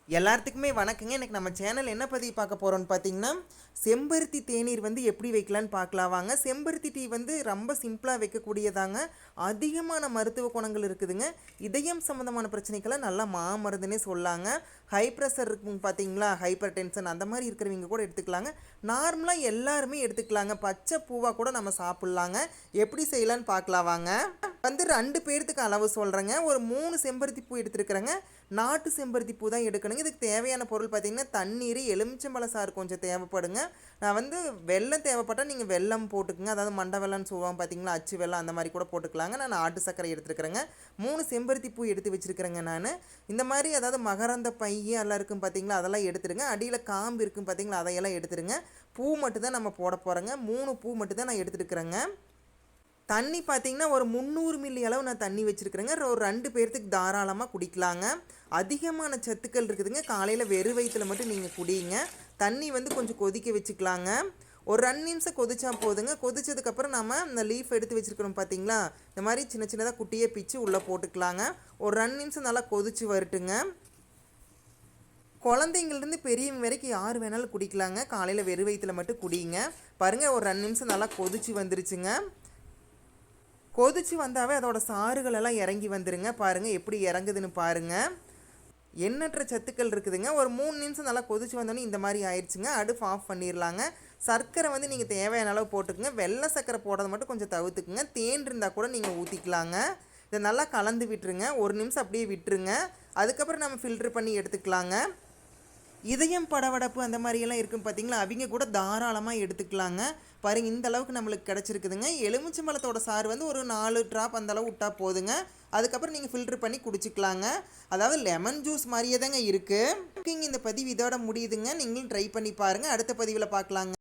எல்லாத்துக்குமே வணக்கங்க. எனக்கு நம்ம சேனல் என்ன பதிவு பார்க்க போகிறோன்னு பார்த்தீங்கன்னா, செம்பருத்தி தேநீர் வந்து எப்படி வைக்கலான்னு பார்க்கலாம் வாங்க. செம்பருத்தி டீ வந்து ரொம்ப சிம்பிளாக வைக்கக்கூடியதாங்க. அதிகமான மருத்துவ குணங்கள் இருக்குதுங்க. இதயம் சம்மந்தமான பிரச்சனைக்கெல்லாம் நல்லா மாமருந்துன்னே சொல்லாங்க. ஹை ப்ரெஷர் இருக்குங்க பார்த்தீங்களா, ஹைப்பர் டென்ஷன் அந்த மாதிரி இருக்கிறவங்க கூட எடுத்துக்கலாங்க. நார்மலாக எல்லாருமே எடுத்துக்கலாங்க. பச்சை பூவாக கூட நம்ம சாப்பிட்லாங்க. எப்படி செய்யலான்னு பார்க்கலாம் வாங்க. வந்து 2 பேர்த்துக்கு அளவு சொல்கிறேங்க. ஒரு 3 செம்பருத்தி பூ எடுத்துருக்குறேங்க. நாட்டு செம்பருத்தி பூ தான் எடுக்கணுங்க. இதுக்கு தேவையான பொருள் பார்த்திங்கன்னா, தண்ணீர், எலுமிச்சம்பழ சாறு கொஞ்சம் தேவைப்படுங்க. நான் வந்து வெல்லம் தேவைப்பட்டால் நீங்கள் வெல்லம் போட்டுக்குங்க. அதாவது மண்டை வெல்லம்னு சொல்லுவாங்க பார்த்தீங்களா, அச்சு வெல்லம் அந்த மாதிரி கூட போட்டுக்கலாங்க. நான் நாட்டு சர்க்கரை எடுத்துருக்குறேங்க. 3 செம்பருத்தி பூ எடுத்து வச்சுருக்கிறேங்க நான். இந்த மாதிரி அதாவது மகரந்த பைய எல்லாம் இருக்கும் பார்த்தீங்களா, அதெல்லாம் எடுத்துருங்க. அடியில் காம்பு இருக்கும் பார்த்தீங்களா, அதையெல்லாம் எடுத்துருங்க. பூ மட்டும் தான் நம்ம போட போகிறோங்க. 3 பூ மட்டும் தான் நான் எடுத்துருக்குறேங்க. தண்ணி பார்த்திங்கன்னா ஒரு 300 மில்லி அளவு நான் தண்ணி வச்சுருக்கிறேங்க. ஒரு 2 பேர்த்துக்கு தாராளமாக குடிக்கலாங்க. அதிகமான சத்துக்கள் இருக்குதுங்க. காலையில் வெறும் வயிற்றில் மட்டும் நீங்கள் குடிங்க. தண்ணி வந்து கொஞ்சம் கொதிக்க வச்சுக்கலாங்க. ஒரு 2 நிமிஷம் கொதிச்சா போதுங்க. கொதிச்சதுக்கப்புறம் நம்ம இந்த லீஃப் எடுத்து வச்சுருக்கிறோம் பார்த்தீங்களா, இந்த மாதிரி சின்ன சின்னதாக குட்டியே பிச்சு உள்ளே போட்டுக்கலாங்க. ஒரு 2 நிமிஷம் நல்லா கொதிச்சு வரட்டுங்க. குழந்தைங்கள்லேருந்து பெரியவங்க வரைக்கும் யார் வேணாலும் குடிக்கலாங்க. காலையில் வெறும் வயிற்றில் மட்டும் குடிங்க. பாருங்கள், ஒரு 2 நிமிஷம் நல்லா கொதிச்சு வந்துருச்சுங்க. கொதிச்சு வந்தாவே அதோட சாறுகள் எல்லாம் இறங்கி வந்துருங்க. பாருங்கள் எப்படி இறங்குதுன்னு பாருங்கள். எண்ணற்ற சத்துக்கள் இருக்குதுங்க. ஒரு 3 நிமிஷம் நல்லா கொதிச்சு வந்தோன்னே இந்த மாதிரி ஆயிடுச்சுங்க. அடுப்பு ஆஃப் பண்ணிடலாங்க. சர்க்கரை வந்து நீங்கள் தேவையான அளவு போட்டுக்குங்க. வெள்ளை சர்க்கரை போடுறது மட்டும் கொஞ்சம் தவிர்த்துக்குங்க. தேன் இருந்தால் கூட நீங்கள் ஊற்றிக்கலாங்க. இதை நல்லா கலந்து விட்டுருங்க. 1 நிமிஷம் அப்படியே விட்டுருங்க. அதுக்கப்புறம் நம்ம ஃபில்ட்ரு பண்ணி எடுத்துக்கலாங்க. இதயம் படவடப்பு அந்த மாதிரியெல்லாம் இருக்கும் பார்த்தீங்களா, அவங்க கூட தாராளமாக எடுத்துக்கலாங்க. பாருங்கள், இந்த அளவுக்கு நம்மளுக்கு கிடச்சிருக்குதுங்க. எலுமிச்சம்பழத்தோட சாறு வந்து ஒரு 4 ட்ராப் அந்த அளவு விட்டால் போதுங்க. அதுக்கப்புறம் நீங்கள் ஃபில்ட்ரு பண்ணி குடிச்சிக்கலாங்க. அதாவது லெமன் ஜூஸ் மாதிரியே தாங்க இருக்குது. இந்த பதிவு இதோட முடியுதுங்க. நீங்களும் ட்ரை பண்ணி பாருங்கள். அடுத்த பதிவில் பார்க்கலாங்க.